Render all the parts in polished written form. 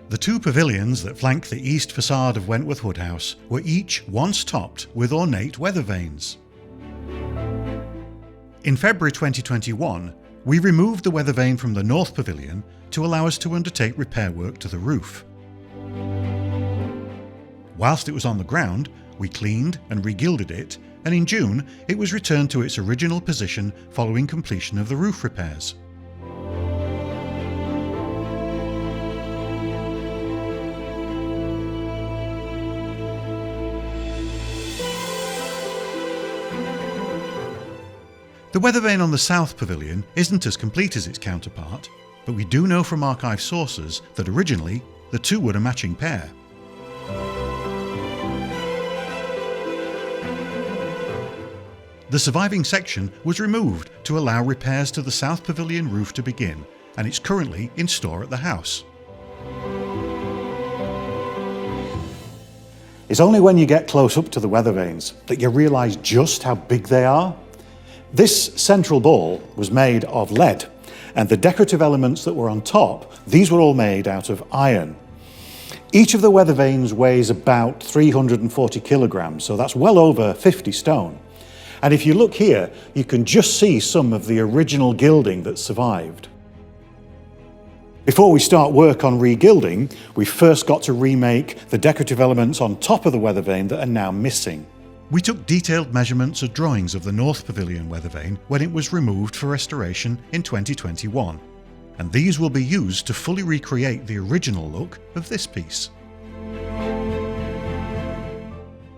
The two pavilions that flank the east facade of Wentworth Woodhouse were each once topped with ornate weather vanes. In February 2021, we removed the weather vane from the north pavilion to allow us to undertake repair work to the roof. Whilst it was on the ground, we cleaned and regilded it, and in June it was returned to its original position following completion of the roof repairs. The weather vane on the South Pavilion isn't as complete as its counterpart, but we do know from archive sources that originally the two were a matching pair. The surviving section was removed to allow repairs to the South Pavilion roof to begin, and it's currently in store at the house. It's only when you get close up to the weather vanes that you realise just how big they are. This central ball was made of lead, and the decorative elements that were on top, these were all made out of iron. Each of the weather vanes weighs about 340 kilograms, so that's well over 50 stone. And if you look here, you can just see some of the original gilding that survived. Before we start work on regilding, we first got to remake the decorative elements on top of the weather vane that are now missing. We took detailed measurements and drawings of the North Pavilion weather vane when it was removed for restoration in 2021, and these will be used to fully recreate the original look of this piece.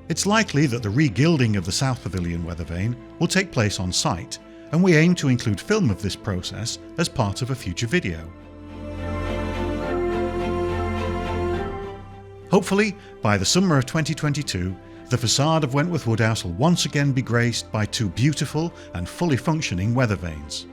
It's likely that the regilding of the South Pavilion weather vane will take place on site, and we aim to include film of this process as part of a future video. Hopefully, by the summer of 2022, the facade of Wentworth Woodhouse will once again be graced by two beautiful and fully functioning weather vanes.